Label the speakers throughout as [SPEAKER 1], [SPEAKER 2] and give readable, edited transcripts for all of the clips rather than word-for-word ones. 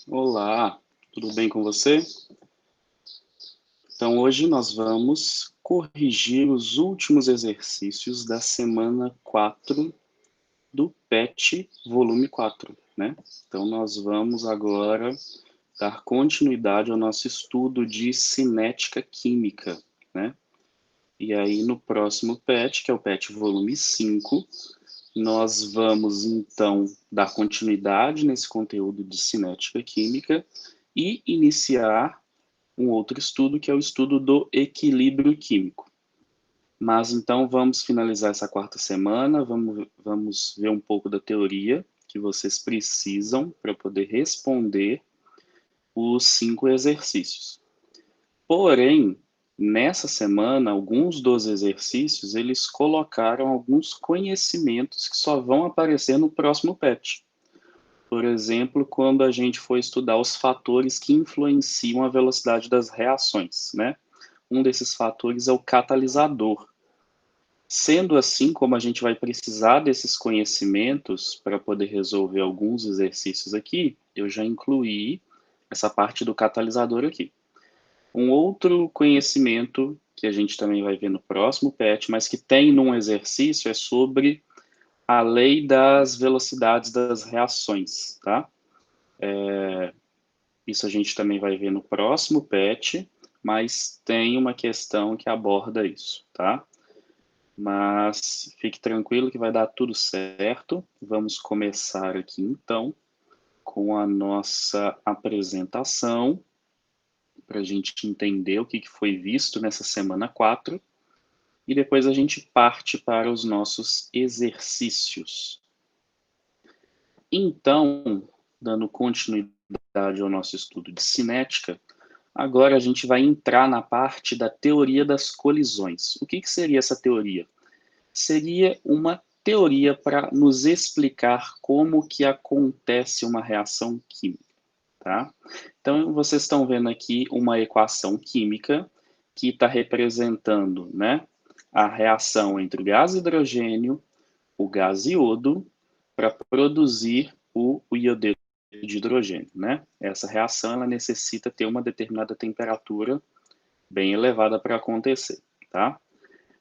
[SPEAKER 1] Olá, tudo bem com você? Então, hoje nós vamos corrigir os últimos exercícios da semana 4 do PET volume 4, né? Então, nós vamos agora dar continuidade ao nosso estudo de cinética química, né? E aí, no próximo PET, que é o PET volume 5, nós vamos, então, dar continuidade nesse conteúdo de cinética química e iniciar um outro estudo, que é o estudo do equilíbrio químico. Mas então vamos finalizar essa quarta semana, vamos ver um pouco da teoria que vocês precisam para poder responder os 5 exercícios. Porém, nessa semana, alguns dos exercícios, eles colocaram alguns conhecimentos que só vão aparecer no próximo PET. Por exemplo, quando a gente for estudar os fatores que influenciam a velocidade das reações, né? Um desses fatores é o catalisador. Sendo assim, como a gente vai precisar desses conhecimentos para poder resolver alguns exercícios aqui, eu já incluí essa parte do catalisador aqui. Um outro conhecimento que a gente também vai ver no próximo PET, mas que tem num exercício, é sobre a lei das velocidades das reações, tá? Isso a gente também vai ver no próximo PET, mas tem uma questão que aborda isso, tá? Mas fique tranquilo que vai dar tudo certo. Vamos começar aqui então com a nossa apresentação, para a gente entender o que foi visto nessa semana 4, e depois a gente parte para os nossos exercícios. Então, dando continuidade ao nosso estudo de cinética, agora a gente vai entrar na parte da teoria das colisões. O que seria essa teoria? Seria uma teoria para nos explicar como que acontece uma reação química, tá? Então, vocês estão vendo aqui uma equação química que está representando, né, a reação entre o gás hidrogênio, o gás iodo, para produzir o iodeto de hidrogênio, né? Essa reação, ela necessita ter uma determinada temperatura bem elevada para acontecer, tá?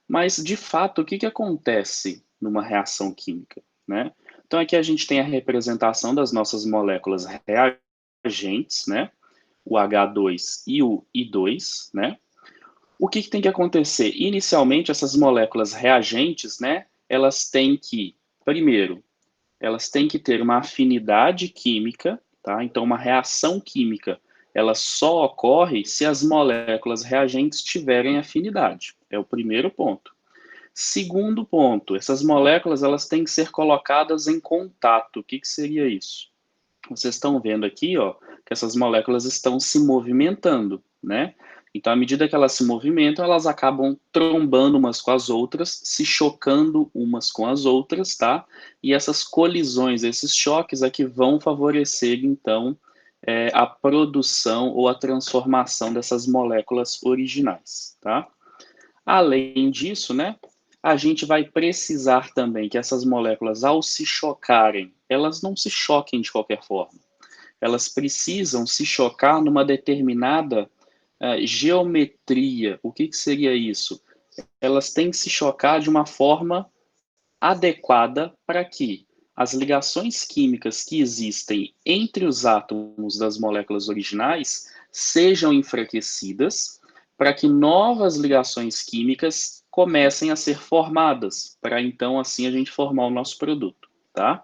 [SPEAKER 1] Mas, de fato, o que acontece numa reação química, né? Então, aqui a gente tem a representação das nossas moléculas reagentes, né? O H2 e o I2, né? O que tem que acontecer? Inicialmente, essas moléculas reagentes, né? Elas têm que, primeiro, elas têm que ter uma afinidade química, tá? Então, uma reação química, ela só ocorre se as moléculas reagentes tiverem afinidade. É o primeiro ponto. Segundo ponto, essas moléculas elas têm que ser colocadas em contato. O que seria isso? Vocês estão vendo aqui, ó, que essas moléculas estão se movimentando, né? Então, à medida que elas se movimentam, elas acabam trombando umas com as outras, se chocando umas com as outras, tá? E essas colisões, esses choques é que vão favorecer, então, a produção ou a transformação dessas moléculas originais, tá? Além disso, né, a gente vai precisar também que essas moléculas, ao se chocarem, elas não se choquem de qualquer forma. Elas precisam se chocar numa determinada geometria. O que seria isso? Elas têm que se chocar de uma forma adequada para que as ligações químicas que existem entre os átomos das moléculas originais sejam enfraquecidas, para que novas ligações químicas comecem a ser formadas, para então assim a gente formar o nosso produto, tá?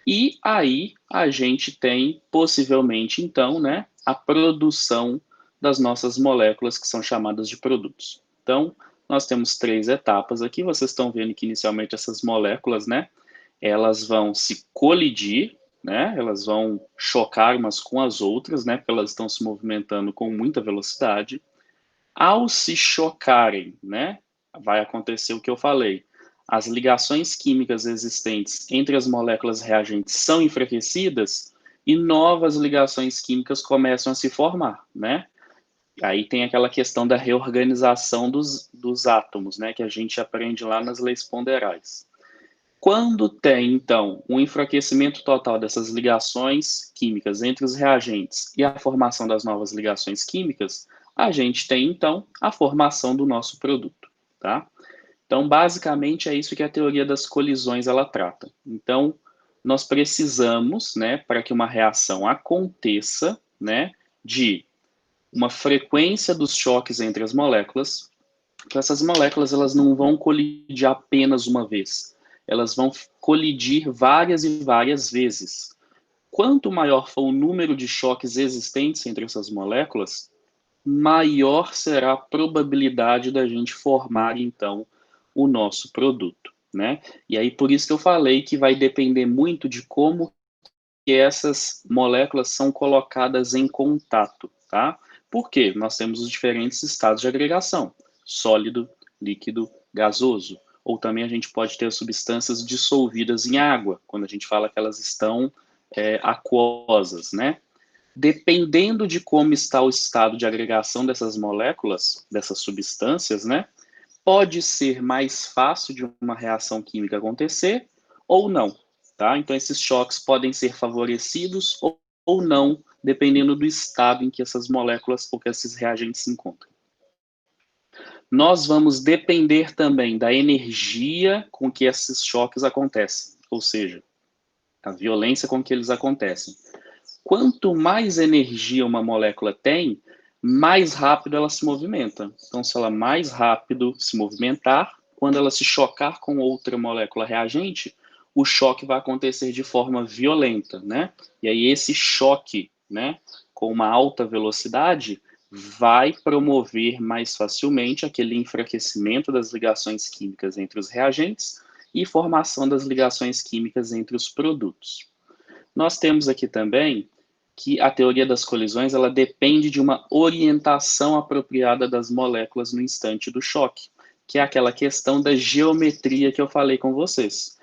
[SPEAKER 1] E aí a gente tem possivelmente então, né, a produção das nossas moléculas que são chamadas de produtos. Então, nós temos 3 etapas aqui, vocês estão vendo que inicialmente essas moléculas, né, elas vão se colidir, né, elas vão chocar umas com as outras, né, porque elas estão se movimentando com muita velocidade. Ao se chocarem, né, vai acontecer o que eu falei. As ligações químicas existentes entre as moléculas reagentes são enfraquecidas e novas ligações químicas começam a se formar, né? Aí tem aquela questão da reorganização dos átomos, né, que a gente aprende lá nas leis ponderais. Quando tem, então, um enfraquecimento total dessas ligações químicas entre os reagentes e a formação das novas ligações químicas, a gente tem, então, a formação do nosso produto, tá? Então, basicamente, é isso que a teoria das colisões ela trata. Então, nós precisamos, né, para que uma reação aconteça, né, de uma frequência dos choques entre as moléculas, que essas moléculas elas não vão colidir apenas uma vez, elas vão colidir várias e várias vezes. Quanto maior for o número de choques existentes entre essas moléculas, maior será a probabilidade da gente formar, então, o nosso produto, né? E aí, por isso que eu falei que vai depender muito de como que essas moléculas são colocadas em contato, tá? Porque nós temos os diferentes estados de agregação, sólido, líquido, gasoso. Ou também a gente pode ter substâncias dissolvidas em água, quando a gente fala que elas estão aquosas, né? Dependendo de como está o estado de agregação dessas moléculas, dessas substâncias, né? Pode ser mais fácil de uma reação química acontecer ou não, tá? Então, esses choques podem ser favorecidos ou não, dependendo do estado em que essas moléculas ou que esses reagentes se encontram. Nós vamos depender também da energia com que esses choques acontecem, ou seja, a violência com que eles acontecem. Quanto mais energia uma molécula tem, mais rápido ela se movimenta. Então, se ela mais rápido se movimentar, quando ela se chocar com outra molécula reagente, o choque vai acontecer de forma violenta, né? E aí esse choque, né, com uma alta velocidade, vai promover mais facilmente aquele enfraquecimento das ligações químicas entre os reagentes e formação das ligações químicas entre os produtos. Nós temos aqui também que a teoria das colisões ela depende de uma orientação apropriada das moléculas no instante do choque, que é aquela questão da geometria que eu falei com vocês.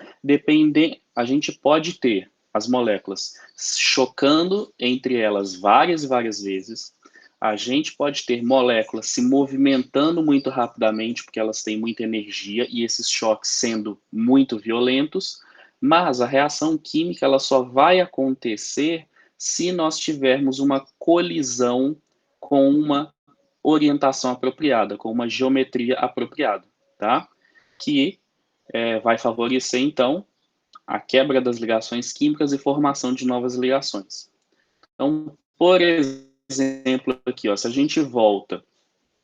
[SPEAKER 1] A gente pode ter as moléculas chocando entre elas várias e várias vezes. A gente pode ter moléculas se movimentando muito rapidamente, porque elas têm muita energia, e esses choques sendo muito violentos, mas a reação química ela só vai acontecer se nós tivermos uma colisão com uma orientação apropriada, com uma geometria apropriada, tá? Que vai favorecer, então, a quebra das ligações químicas e formação de novas ligações. Então, por exemplo, aqui, ó, se a gente volta,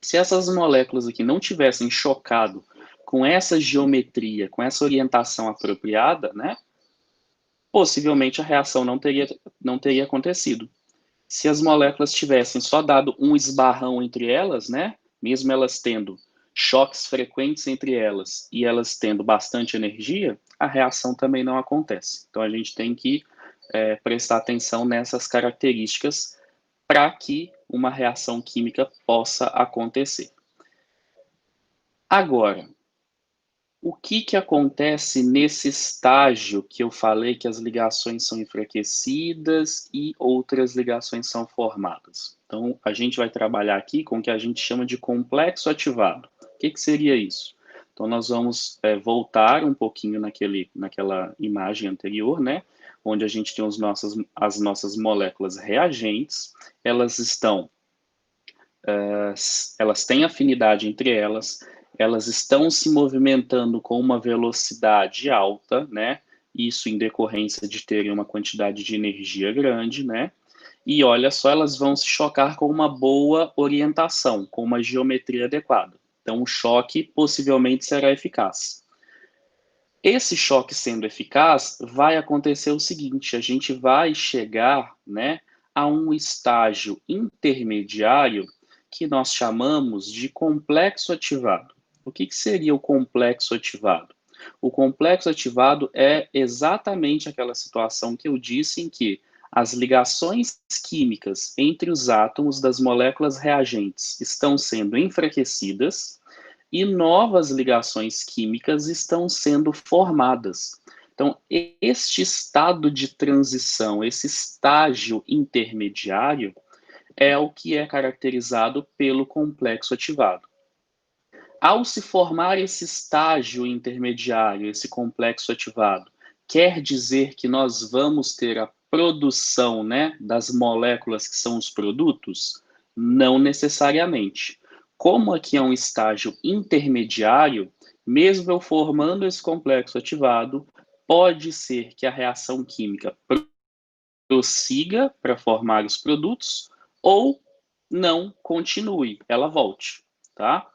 [SPEAKER 1] se essas moléculas aqui não tivessem chocado com essa geometria, com essa orientação apropriada, né? Possivelmente a reação não teria acontecido. Se as moléculas tivessem só dado um esbarrão entre elas, né, mesmo elas tendo choques frequentes entre elas e elas tendo bastante energia, a reação também não acontece. Então a gente tem que prestar atenção nessas características para que uma reação química possa acontecer. Agora, o que acontece nesse estágio que eu falei que as ligações são enfraquecidas e outras ligações são formadas? Então, a gente vai trabalhar aqui com o que a gente chama de complexo ativado. O que seria isso? Então, nós vamos voltar um pouquinho naquela imagem anterior, né? Onde a gente tem as nossas moléculas reagentes, elas têm afinidade entre elas estão se movimentando com uma velocidade alta, né? Isso em decorrência de terem uma quantidade de energia grande, né? E olha só, elas vão se chocar com uma boa orientação, com uma geometria adequada. Então, o choque possivelmente será eficaz. Esse choque sendo eficaz, vai acontecer o seguinte: a gente vai chegar, né, a um estágio intermediário que nós chamamos de complexo ativado. O que seria o complexo ativado? O complexo ativado é exatamente aquela situação que eu disse em que as ligações químicas entre os átomos das moléculas reagentes estão sendo enfraquecidas e novas ligações químicas estão sendo formadas. Então, este estado de transição, esse estágio intermediário, é o que é caracterizado pelo complexo ativado. Ao se formar esse estágio intermediário, esse complexo ativado, quer dizer que nós vamos ter a produção, né, das moléculas que são os produtos? Não necessariamente. Como aqui é um estágio intermediário, mesmo eu formando esse complexo ativado, pode ser que a reação química prossiga para formar os produtos ou não continue, ela volte, tá?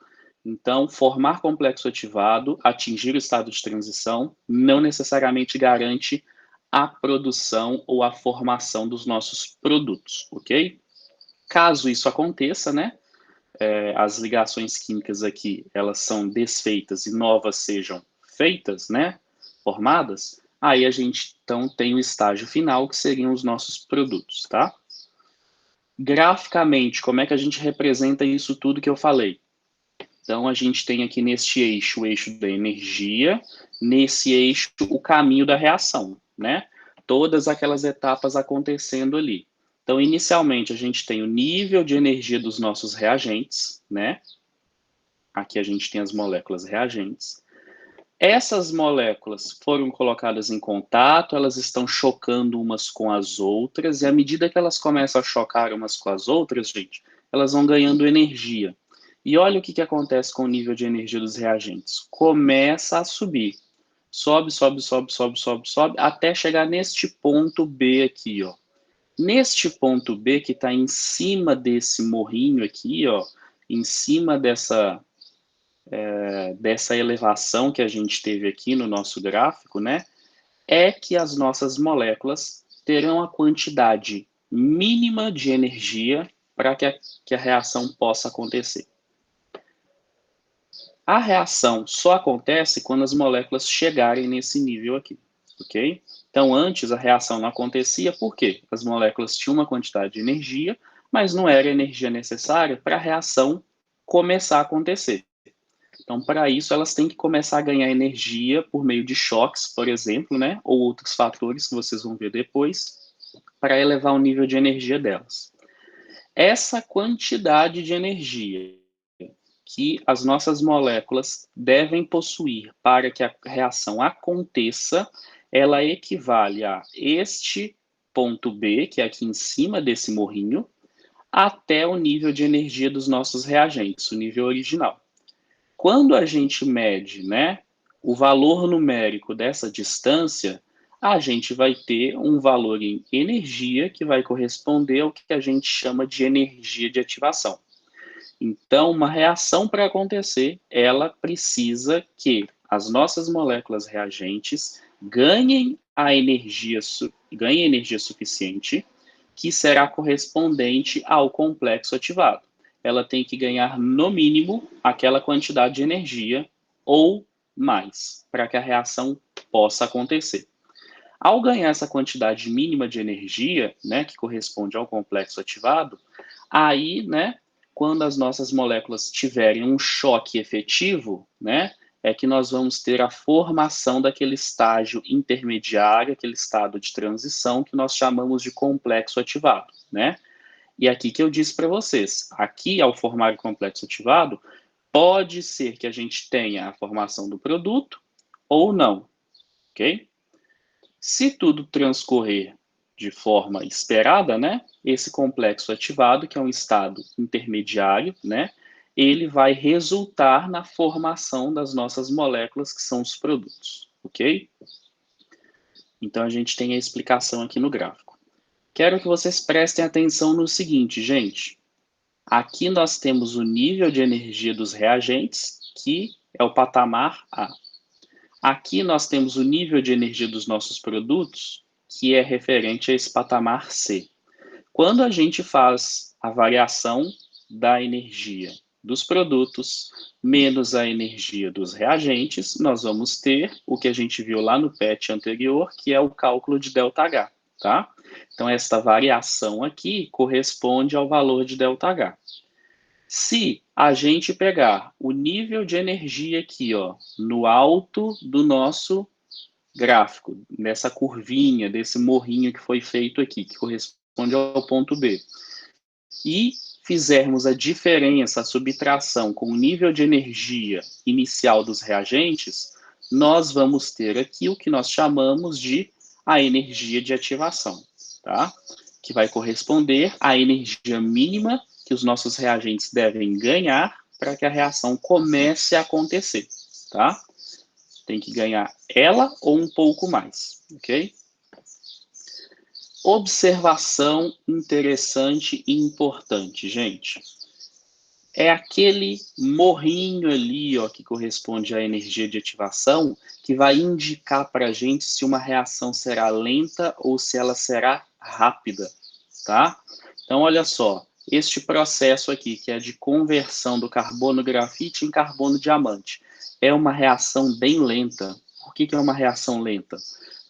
[SPEAKER 1] Então, formar complexo ativado, atingir o estado de transição, não necessariamente garante a produção ou a formação dos nossos produtos, ok? Caso isso aconteça, né, as ligações químicas aqui, elas são desfeitas e novas sejam feitas, né, formadas, aí a gente, então, tem o estágio final, que seriam os nossos produtos, tá? Graficamente, como é que a gente representa isso tudo que eu falei? Então, a gente tem aqui neste eixo, o eixo da energia, nesse eixo, o caminho da reação, né? Todas aquelas etapas acontecendo ali. Então, inicialmente, a gente tem o nível de energia dos nossos reagentes, né? Aqui a gente tem as moléculas reagentes. Essas moléculas foram colocadas em contato, elas estão chocando umas com as outras, e à medida que elas começam a chocar umas com as outras, gente, elas vão ganhando energia. E olha o que acontece com o nível de energia dos reagentes. Começa a subir. Sobe, sobe, sobe, sobe, sobe, sobe, até chegar neste ponto B aqui, ó. Neste ponto B, que está em cima desse morrinho aqui, ó, em cima dessa elevação que a gente teve aqui no nosso gráfico, né, é que as nossas moléculas terão a quantidade mínima de energia para que a reação possa acontecer. A reação só acontece quando as moléculas chegarem nesse nível aqui, ok? Então, antes a reação não acontecia, por quê? As moléculas tinham uma quantidade de energia, mas não era a energia necessária para a reação começar a acontecer. Então, para isso, elas têm que começar a ganhar energia por meio de choques, por exemplo, né? Ou outros fatores que vocês vão ver depois, para elevar o nível de energia delas. Essa quantidade de energia que as nossas moléculas devem possuir para que a reação aconteça, ela equivale a este ponto B, que é aqui em cima desse morrinho, até o nível de energia dos nossos reagentes, o nível original. Quando a gente mede, né, o valor numérico dessa distância, a gente vai ter um valor em energia que vai corresponder ao que a gente chama de energia de ativação. Então, uma reação para acontecer, ela precisa que as nossas moléculas reagentes ganhem energia suficiente, que será correspondente ao complexo ativado. Ela tem que ganhar, no mínimo, aquela quantidade de energia ou mais, para que a reação possa acontecer. Ao ganhar essa quantidade mínima de energia, né, que corresponde ao complexo ativado, aí, né, quando as nossas moléculas tiverem um choque efetivo, né, é que nós vamos ter a formação daquele estágio intermediário, aquele estado de transição que nós chamamos de complexo ativado, né? E aqui que eu disse para vocês, aqui ao formar o complexo ativado, pode ser que a gente tenha a formação do produto ou não, ok? Se tudo transcorrer de forma esperada, né, esse complexo ativado, que é um estado intermediário, né, ele vai resultar na formação das nossas moléculas, que são os produtos, ok? Então, a gente tem a explicação aqui no gráfico. Quero que vocês prestem atenção no seguinte, gente. Aqui nós temos o nível de energia dos reagentes, que é o patamar A. Aqui nós temos o nível de energia dos nossos produtos, que é referente a esse patamar C. Quando a gente faz a variação da energia dos produtos menos a energia dos reagentes, nós vamos ter o que a gente viu lá no PET anterior, que é o cálculo de ΔH, tá? Então, esta variação aqui corresponde ao valor de ΔH. Se a gente pegar o nível de energia aqui, ó, no alto do nosso gráfico, nessa curvinha, desse morrinho que foi feito aqui, que corresponde ao ponto B, e fizermos a diferença, a subtração com o nível de energia inicial dos reagentes, nós vamos ter aqui o que nós chamamos de a energia de ativação, tá? Que vai corresponder à energia mínima que os nossos reagentes devem ganhar para que a reação comece a acontecer, tá? Tem que ganhar ela ou um pouco mais, ok? Observação interessante e importante, gente. É aquele morrinho ali, ó, que corresponde à energia de ativação, que vai indicar para a gente se uma reação será lenta ou se ela será rápida, tá? Então, olha só, este processo aqui, que é de conversão do carbono grafite em carbono diamante, é uma reação bem lenta. Por que é uma reação lenta?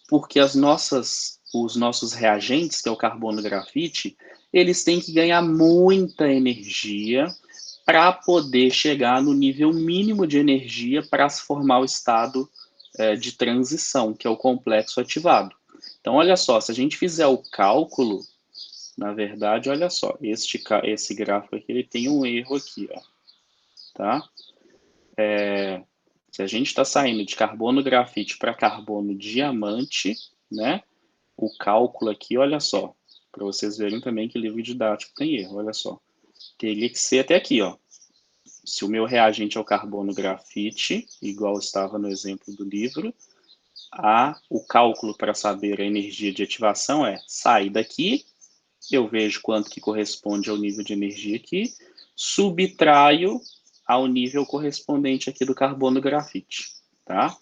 [SPEAKER 1] Porque os nossos reagentes, que é o carbono grafite, eles têm que ganhar muita energia para poder chegar no nível mínimo de energia para se formar o estado de transição, que é o complexo ativado. Então, olha só, se a gente fizer o cálculo, na verdade, olha só, esse gráfico aqui, ele tem um erro aqui, ó, tá? Se a gente está saindo de carbono grafite para carbono diamante, né? O cálculo aqui, olha só, para vocês verem também que livro didático tem erro, olha só. Teria que ser até aqui, ó. Se o meu reagente é o carbono grafite, igual estava no exemplo do livro, o cálculo para saber a energia de ativação é sair daqui, eu vejo quanto que corresponde ao nível de energia aqui, subtraio ao nível correspondente aqui do carbono grafite, tá?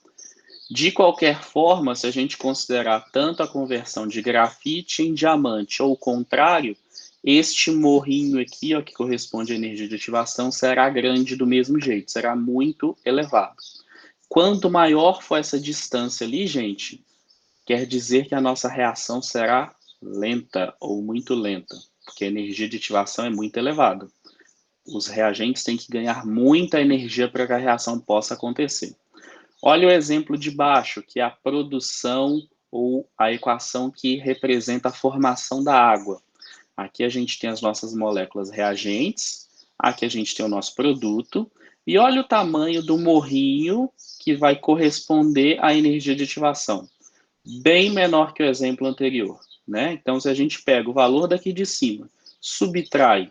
[SPEAKER 1] De qualquer forma, se a gente considerar tanto a conversão de grafite em diamante ou o contrário, este morrinho aqui, ó, que corresponde à energia de ativação, será grande do mesmo jeito, será muito elevado. Quanto maior for essa distância ali, gente, quer dizer que a nossa reação será lenta ou muito lenta, porque a energia de ativação é muito elevada. Os reagentes têm que ganhar muita energia para que a reação possa acontecer. Olha o exemplo de baixo, que é a produção ou a equação que representa a formação da água. Aqui a gente tem as nossas moléculas reagentes, aqui a gente tem o nosso produto, e olha o tamanho do morrinho que vai corresponder à energia de ativação. Bem menor que o exemplo anterior, né? Então, se a gente pega o valor daqui de cima, subtrai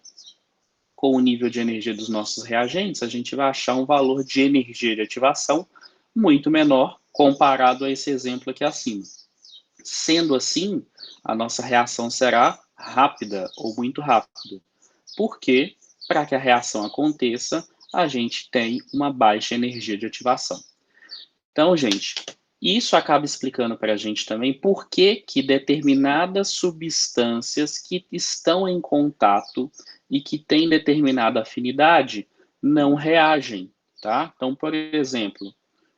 [SPEAKER 1] com o nível de energia dos nossos reagentes, a gente vai achar um valor de energia de ativação muito menor comparado a esse exemplo aqui acima. Sendo assim, a nossa reação será rápida ou muito rápida. Porque, para que a reação aconteça, a gente tem uma baixa energia de ativação. Então, gente, isso acaba explicando para a gente também por que determinadas substâncias que estão em contato e que têm determinada afinidade não reagem, tá? Então, por exemplo,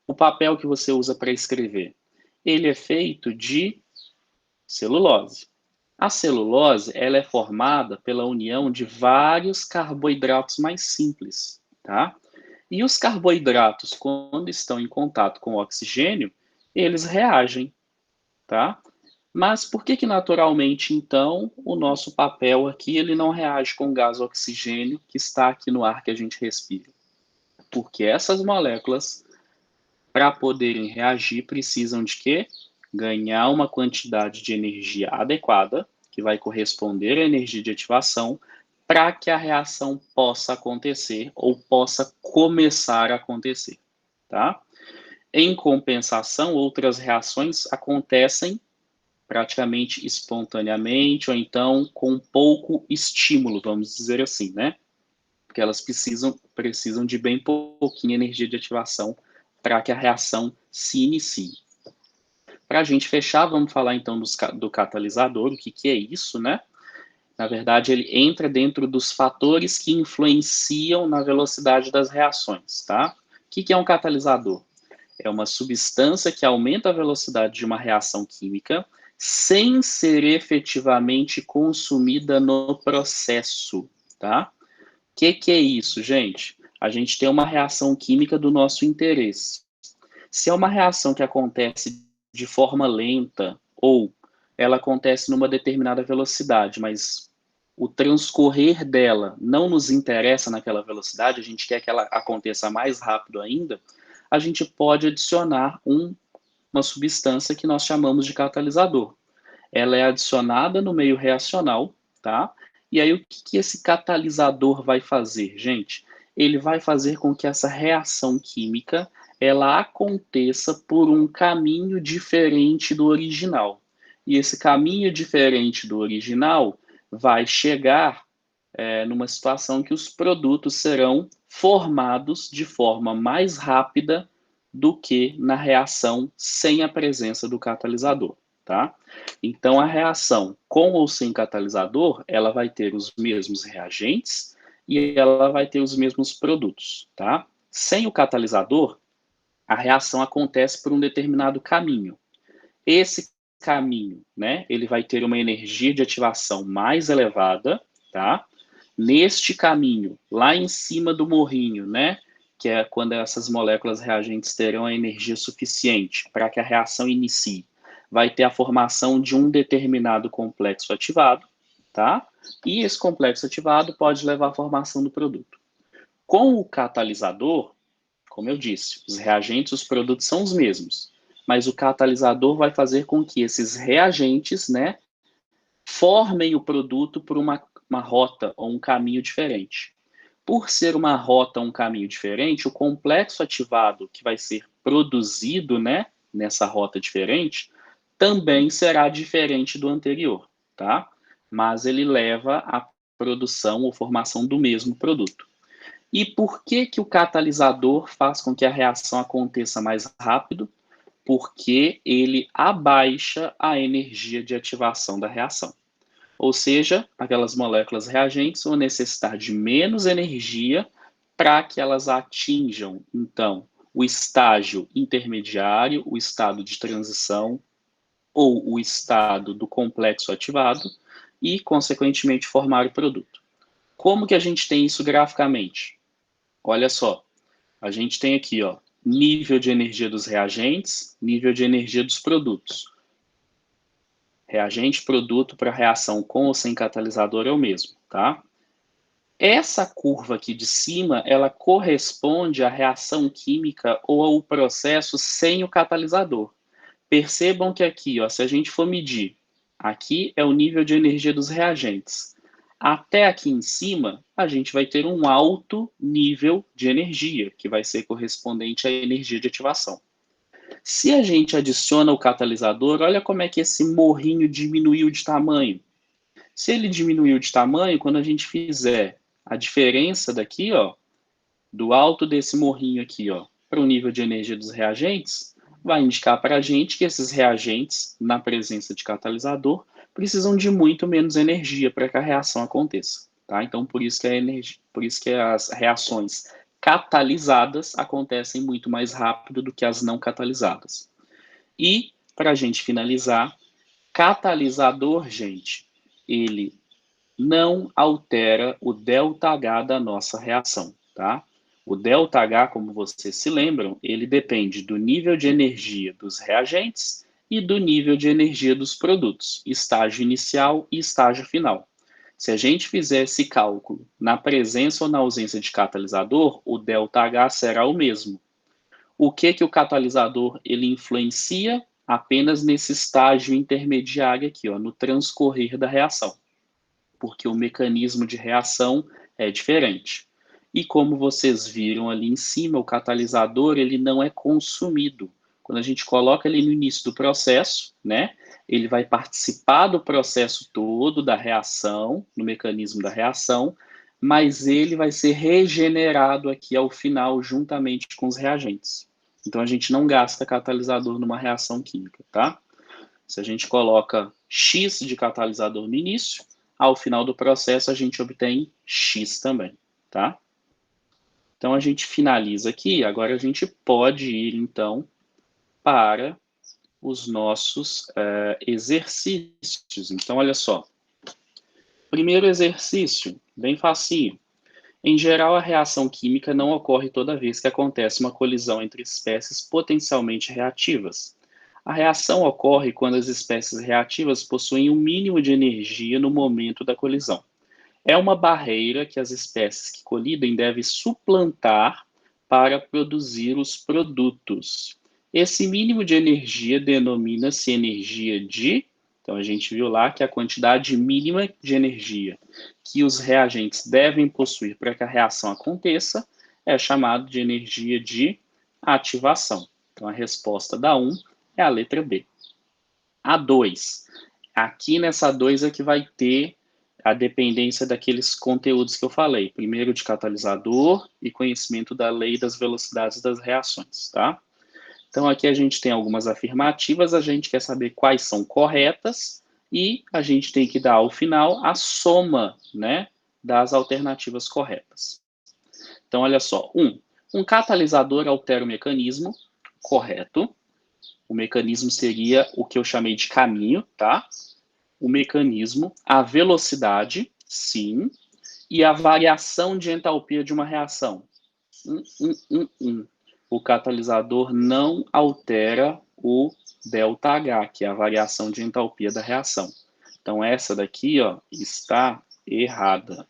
[SPEAKER 1] o papel que você usa para escrever, ele é feito de celulose. A celulose, ela é formada pela união de vários carboidratos mais simples, tá? E os carboidratos, quando estão em contato com o oxigênio, eles reagem, tá? Mas por que naturalmente, então, o nosso papel aqui, ele não reage com o gás oxigênio que está aqui no ar que a gente respira? Porque essas moléculas, para poderem reagir, precisam de quê? Ganhar uma quantidade de energia adequada, que vai corresponder à energia de ativação, para que a reação possa acontecer ou possa começar a acontecer, tá? Em compensação, outras reações acontecem praticamente espontaneamente ou então com pouco estímulo, vamos dizer assim, né? Porque elas precisam de bem pouquinha energia de ativação para que a reação se inicie. Para a gente fechar, vamos falar então do catalisador, o que é isso, né? Na verdade, ele entra dentro dos fatores que influenciam na velocidade das reações, tá? O que é um catalisador? É uma substância que aumenta a velocidade de uma reação química sem ser efetivamente consumida no processo, tá? O que é isso, gente? A gente tem uma reação química do nosso interesse. Se é uma reação que acontece de forma lenta ou ela acontece numa determinada velocidade, mas o transcorrer dela não nos interessa naquela velocidade, a gente quer que ela aconteça mais rápido ainda, a gente pode adicionar uma substância que nós chamamos de catalisador. Ela é adicionada no meio reacional, tá? E aí o que esse catalisador vai fazer, gente? Ele vai fazer com que essa reação química ela aconteça por um caminho diferente do original. E esse caminho diferente do original vai chegar numa situação que os produtos serão formados de forma mais rápida do que na reação sem a presença do catalisador, tá? Então, a reação com ou sem catalisador, ela vai ter os mesmos reagentes e ela vai ter os mesmos produtos, tá? Sem o catalisador, a reação acontece por um determinado caminho. Esse caminho, né, ele vai ter uma energia de ativação mais elevada, tá? Neste caminho, lá em cima do morrinho, né, que é quando essas moléculas reagentes terão a energia suficiente para que a reação inicie, vai ter a formação de um determinado complexo ativado, tá? E esse complexo ativado pode levar à formação do produto. Com o catalisador, como eu disse, os reagentes, os produtos são os mesmos, mas o catalisador vai fazer com que esses reagentes, né, formem o produto por uma rota ou um caminho diferente. Por ser uma rota ou um caminho diferente, o complexo ativado que vai ser produzido, né, nessa rota diferente, também será diferente do anterior, tá? Mas ele leva à produção ou formação do mesmo produto. E por que que o catalisador faz com que a reação aconteça mais rápido? Porque ele abaixa a energia de ativação da reação. Ou seja, aquelas moléculas reagentes vão necessitar de menos energia para que elas atinjam, então, o estágio intermediário, o estado de transição ou o estado do complexo ativado e, consequentemente, formar o produto. Como que a gente tem isso graficamente? Olha só, a gente tem aqui, ó, nível de energia dos reagentes, nível de energia dos produtos. Reagente, produto para reação com ou sem catalisador é o mesmo, tá? Essa curva aqui de cima, ela corresponde à reação química ou ao processo sem o catalisador. Percebam que aqui, ó, se a gente for medir, aqui é o nível de energia dos reagentes. Até aqui em cima, a gente vai ter um alto nível de energia, que vai ser correspondente à energia de ativação. Se a gente adiciona o catalisador, olha como é que esse morrinho diminuiu de tamanho. Se ele diminuiu de tamanho, quando a gente fizer a diferença daqui, ó, do alto desse morrinho aqui, ó, para o nível de energia dos reagentes, vai indicar para a gente que esses reagentes, na presença de catalisador, precisam de muito menos energia para que a reação aconteça. Tá? Então, por isso que as reações catalisadas acontecem muito mais rápido do que as não catalisadas. E, para a gente finalizar, catalisador, gente, ele não altera o ΔH da nossa reação, tá? O ΔH, como vocês se lembram, ele depende do nível de energia dos reagentes e do nível de energia dos produtos, estágio inicial e estágio final. Se a gente fizer esse cálculo na presença ou na ausência de catalisador, o ΔH será o mesmo. O que o catalisador ele influencia? Apenas nesse estágio intermediário aqui, ó, no transcorrer da reação, porque o mecanismo de reação é diferente. E como vocês viram ali em cima, o catalisador ele não é consumido. Quando a gente coloca ele no início do processo, né, ele vai participar do processo todo da reação, no mecanismo da reação, mas ele vai ser regenerado aqui ao final juntamente com os reagentes. Então a gente não gasta catalisador numa reação química, tá? Se a gente coloca X de catalisador no início, ao final do processo a gente obtém X também, tá? Então a gente finaliza aqui, agora a gente pode ir então para os nossos exercícios. Então olha só, primeiro exercício, bem facinho. Em geral, a reação química não ocorre toda vez que acontece uma colisão entre espécies potencialmente reativas. A reação ocorre quando as espécies reativas possuem um mínimo de energia no momento da colisão. É uma barreira que as espécies que colidem devem suplantar para produzir os produtos. Esse mínimo de energia denomina-se energia de... Então, a gente viu lá que a quantidade mínima de energia que os reagentes devem possuir para que a reação aconteça é chamado de energia de ativação. Então, a resposta da 1 é a letra B. A 2. Aqui nessa 2 é que vai ter a dependência daqueles conteúdos que eu falei. Primeiro de catalisador e conhecimento da lei das velocidades das reações, tá? Então, aqui a gente tem algumas afirmativas, a gente quer saber quais são corretas e a gente tem que dar, ao final, a soma, né, das alternativas corretas. Então, olha só. Um catalisador altera o mecanismo, correto. O mecanismo seria o que eu chamei de caminho, tá? O mecanismo, a velocidade, sim, e a variação de entalpia de uma reação. O catalisador não altera o ΔH, que é a variação de entalpia da reação. Então, essa daqui, ó, está errada.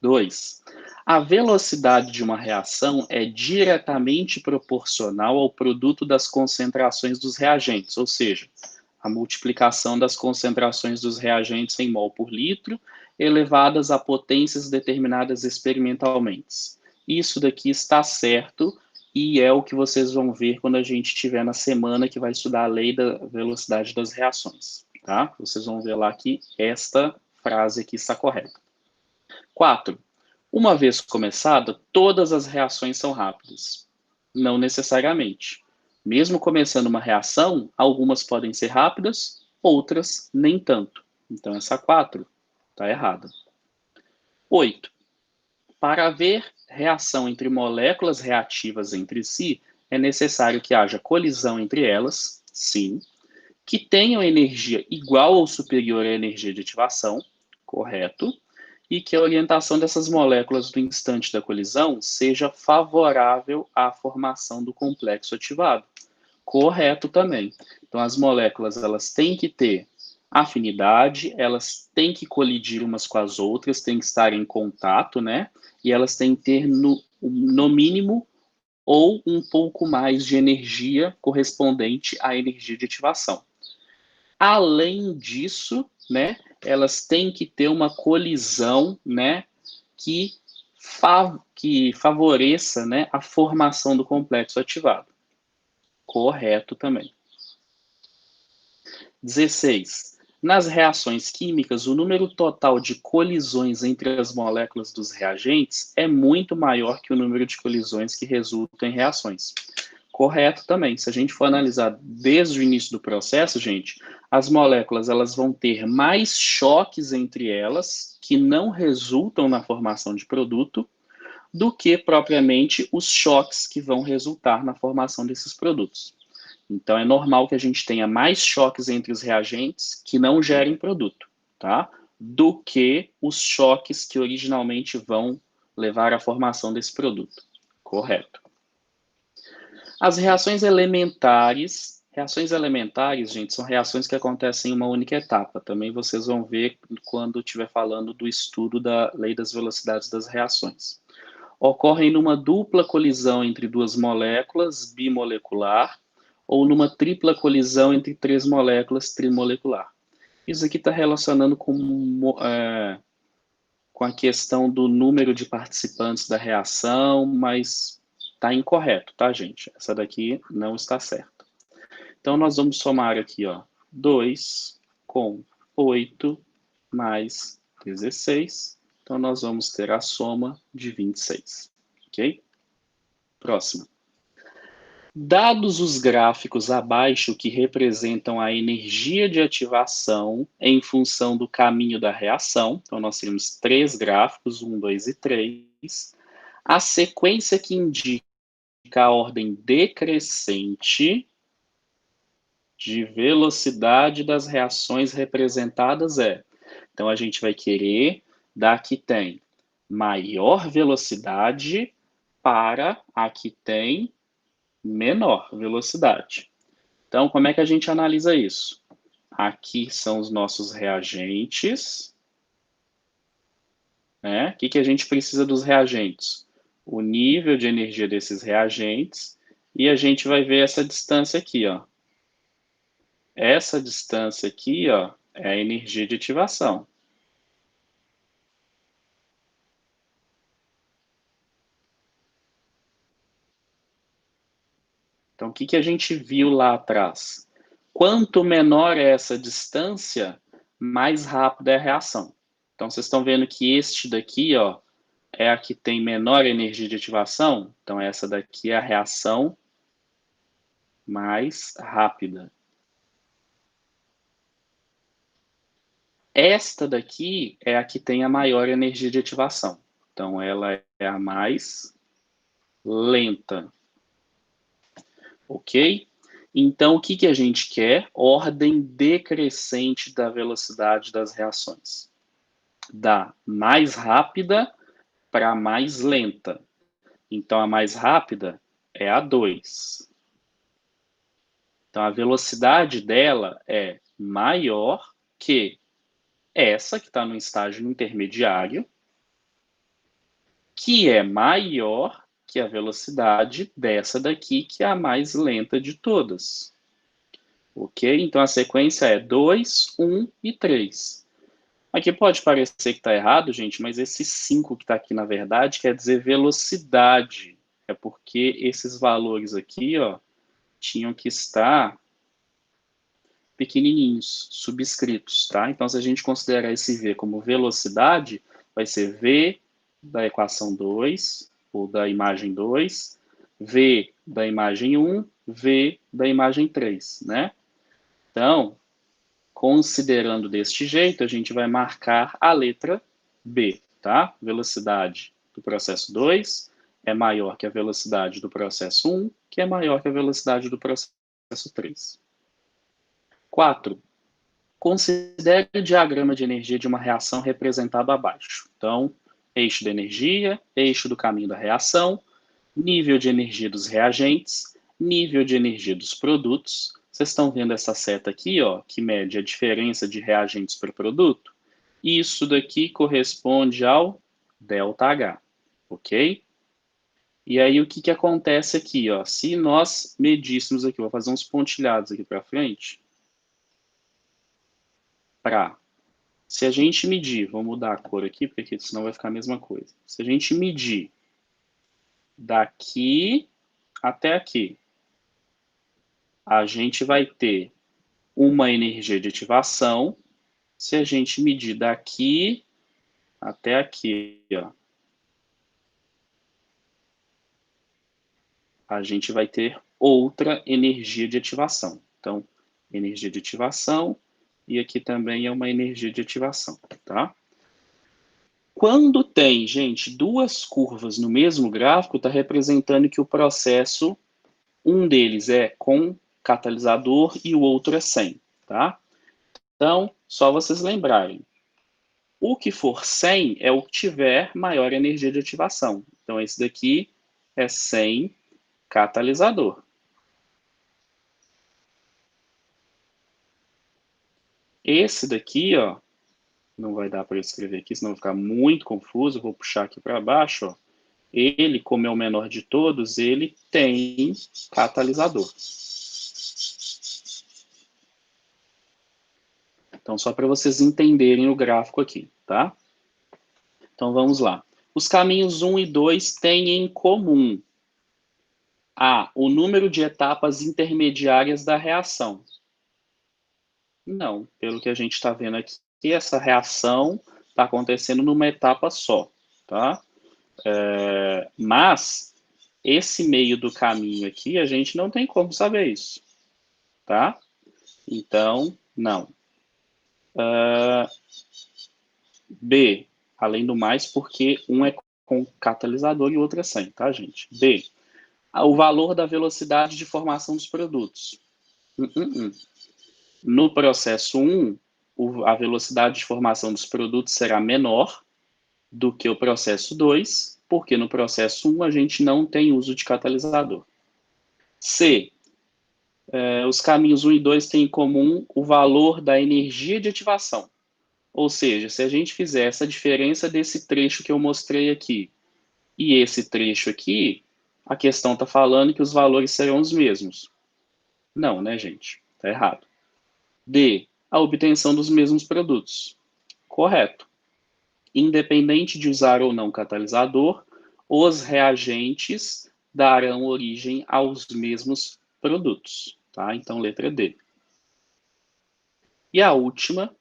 [SPEAKER 1] 2. A velocidade de uma reação é diretamente proporcional ao produto das concentrações dos reagentes, ou seja, a multiplicação das concentrações dos reagentes em mol por litro, elevadas a potências determinadas experimentalmente. Isso daqui está certo e é o que vocês vão ver quando a gente estiver na semana que vai estudar a lei da velocidade das reações, tá? Vocês vão ver lá que esta frase aqui está correta. 4. Uma vez começada, todas as reações são rápidas. Não necessariamente. Mesmo começando uma reação, algumas podem ser rápidas, outras nem tanto. Então, essa 4 está errada. 8. Para haver reação entre moléculas reativas entre si, é necessário que haja colisão entre elas, sim, que tenham energia igual ou superior à energia de ativação, correto, e que a orientação dessas moléculas no instante da colisão seja favorável à formação do complexo ativado. Correto também. Então, as moléculas elas têm que ter afinidade, elas têm que colidir umas com as outras, têm que estar em contato, né? E elas têm que ter, no mínimo, ou um pouco mais de energia correspondente à energia de ativação. Além disso, né, elas têm que ter uma colisão, né, que favoreça, né, a formação do complexo ativado. Correto também. 16. Nas reações químicas, o número total de colisões entre as moléculas dos reagentes é muito maior que o número de colisões que resultam em reações. Correto também. Se a gente for analisar desde o início do processo, gente, as moléculas elas vão ter mais choques entre elas que não resultam na formação de produto do que propriamente os choques que vão resultar na formação desses produtos. Então, é normal que a gente tenha mais choques entre os reagentes que não gerem produto, tá? Do que os choques que originalmente vão levar à formação desse produto. Correto. As reações elementares, gente, são reações que acontecem em uma única etapa. Também vocês vão ver quando estiver falando do estudo da lei das velocidades das reações. Ocorrem numa dupla colisão entre duas moléculas, bimolecular, ou numa tripla colisão entre três moléculas, trimolecular. Isso aqui está relacionando com a questão do número de participantes da reação, mas está incorreto, tá, gente? Essa daqui não está certa. Então, nós vamos somar aqui, ó, 2 com 8 mais 16. Então, nós vamos ter a soma de 26, ok? Próxima. Dados os gráficos abaixo que representam a energia de ativação em função do caminho da reação, então nós temos 3 gráficos, 1, 2 e 3, a sequência que indica a ordem decrescente de velocidade das reações representadas é, então a gente vai querer da que tem maior velocidade para a que tem menor velocidade. Então, como é que a gente analisa isso? Aqui são os nossos reagentes. né? O que a gente precisa dos reagentes? O nível de energia desses reagentes, e a gente vai ver essa distância aqui, ó. Essa distância aqui, ó, é a energia de ativação. Então, o que a gente viu lá atrás? Quanto menor é essa distância, mais rápida é a reação. Então, vocês estão vendo que este daqui, ó, é a que tem menor energia de ativação. Então, essa daqui é a reação mais rápida. Esta daqui é a que tem a maior energia de ativação. Então, ela é a mais lenta. Ok? Então, o que a gente quer? Ordem decrescente da velocidade das reações. Da mais rápida para a mais lenta. Então, a mais rápida é a 2. Então, a velocidade dela é maior que essa, que está no estágio intermediário, que é maior que a velocidade dessa daqui, que é a mais lenta de todas. Ok? Então, a sequência é 2, 1 e 3. Aqui pode parecer que está errado, gente, mas esse 5 que está aqui, na verdade, quer dizer velocidade. É porque esses valores aqui, ó, tinham que estar pequenininhos, subscritos, tá? Então, se a gente considerar esse V como velocidade, vai ser V da equação 2, ou da imagem 2, V da imagem 1, V da imagem 3, né? Então, considerando deste jeito, a gente vai marcar a letra B, tá? Velocidade do processo 2 é maior que a velocidade do processo 1, que é maior que a velocidade do processo 3. 4. Considere o diagrama de energia de uma reação representado abaixo. Então, eixo da energia, eixo do caminho da reação, nível de energia dos reagentes, nível de energia dos produtos. Vocês estão vendo essa seta aqui, ó, que mede a diferença de reagentes por produto? Isso daqui corresponde ao ΔH, ok? E aí, o que acontece aqui, ó? Se nós medíssemos aqui, vou fazer uns pontilhados aqui para frente, se a gente medir, vou mudar a cor aqui, porque senão vai ficar a mesma coisa. Se a gente medir daqui até aqui, a gente vai ter uma energia de ativação. Se a gente medir daqui até aqui, ó, a gente vai ter outra energia de ativação. Então, energia de ativação, e aqui também é uma energia de ativação, tá? Quando tem, gente, duas curvas no mesmo gráfico, está representando que o processo, um deles é com catalisador e o outro é sem, tá? Então, só vocês lembrarem. O que for 100 é o que tiver maior energia de ativação. Então, esse daqui é sem catalisador. Esse daqui, ó, não vai dar para eu escrever aqui, senão vai ficar muito confuso. Vou puxar aqui para baixo, ó. Ele, como é o menor de todos, ele tem catalisador. Então, só para vocês entenderem o gráfico aqui, tá? Então, vamos lá. Os caminhos 1 e 2 têm em comum o número de etapas intermediárias da reação. Não, pelo que a gente está vendo aqui, essa reação está acontecendo numa etapa só, tá? Mas, esse meio do caminho aqui, a gente não tem como saber isso, tá? Então, não. B, além do mais, porque um é com catalisador e o outro é sem, tá, gente? B, o valor da velocidade de formação dos produtos. No processo 1, a velocidade de formação dos produtos será menor do que o processo 2, porque no processo 1 a gente não tem uso de catalisador. C, os caminhos 1 e 2 têm em comum o valor da energia de ativação. Ou seja, se a gente fizer essa diferença desse trecho que eu mostrei aqui e esse trecho aqui, a questão está falando que os valores serão os mesmos. Não, né, gente? Está errado. D, a obtenção dos mesmos produtos. Correto. Independente de usar ou não catalisador, os reagentes darão origem aos mesmos produtos. Tá? Então, letra D. E a última,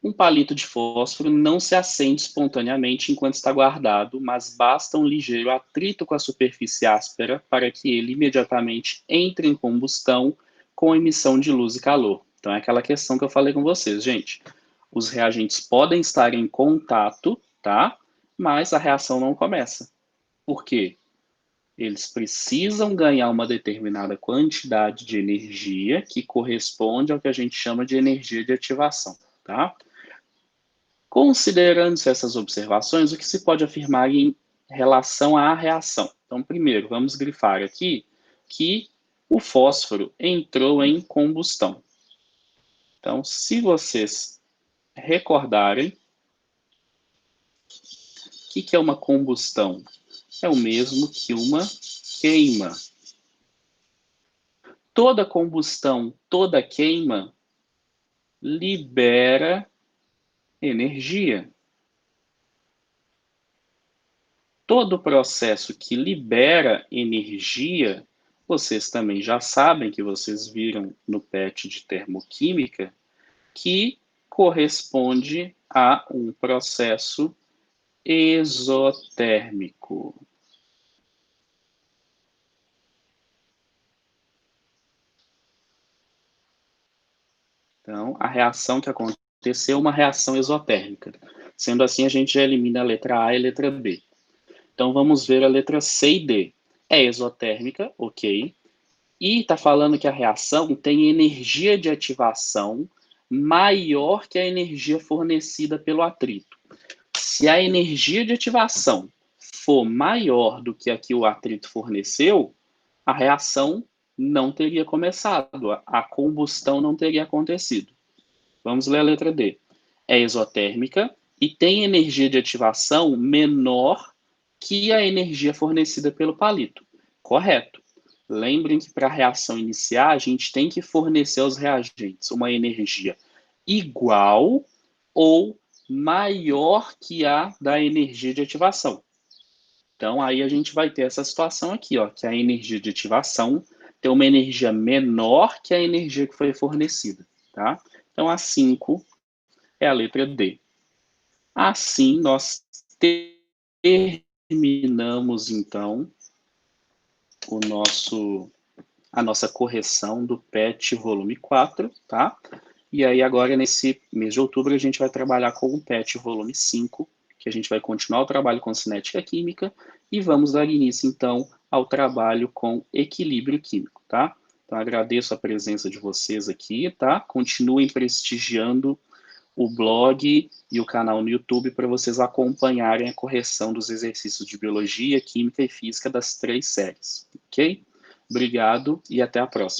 [SPEAKER 1] um palito de fósforo não se acende espontaneamente enquanto está guardado, mas basta um ligeiro atrito com a superfície áspera para que ele imediatamente entre em combustão com emissão de luz e calor. Então é aquela questão que eu falei com vocês, gente. Os reagentes podem estar em contato, tá? Mas a reação não começa. Por quê? Eles precisam ganhar uma determinada quantidade de energia que corresponde ao que a gente chama de energia de ativação, tá? Considerando-se essas observações, o que se pode afirmar em relação à reação? Então, primeiro, vamos grifar aqui que o fósforo entrou em combustão. Então, se vocês recordarem, o que é uma combustão? É o mesmo que uma queima. Toda combustão, toda queima, libera energia. Todo processo que libera energia, vocês também já sabem, que vocês viram no PET de termoquímica, que corresponde a um processo exotérmico. Então, a reação que aconteceu é uma reação exotérmica. Sendo assim, a gente já elimina a letra A e a letra B. Então, vamos ver a letra C e D. É exotérmica, ok. E está falando que a reação tem energia de ativação maior que a energia fornecida pelo atrito. Se a energia de ativação for maior do que a que o atrito forneceu, a reação não teria começado, a combustão não teria acontecido. Vamos ler a letra D. É exotérmica e tem energia de ativação menor que a energia fornecida pelo palito. Correto. Lembrem que para a reação iniciar, a gente tem que fornecer aos reagentes uma energia igual ou maior que a da energia de ativação. Então, aí a gente vai ter essa situação aqui, ó, que a energia de ativação tem uma energia menor que a energia que foi fornecida, tá? Então, a 5 é a letra D. Assim, nós terminamos, então, a nossa correção do PET volume 4, tá? E aí, agora, nesse mês de outubro, a gente vai trabalhar com o PET volume 5, que a gente vai continuar o trabalho com cinética química e vamos dar início, então, ao trabalho com equilíbrio químico, tá? Então, agradeço a presença de vocês aqui, tá? Continuem prestigiando o blog e o canal no YouTube para vocês acompanharem a correção dos exercícios de Biologia, Química e Física das 3 séries, ok? Obrigado e até a próxima.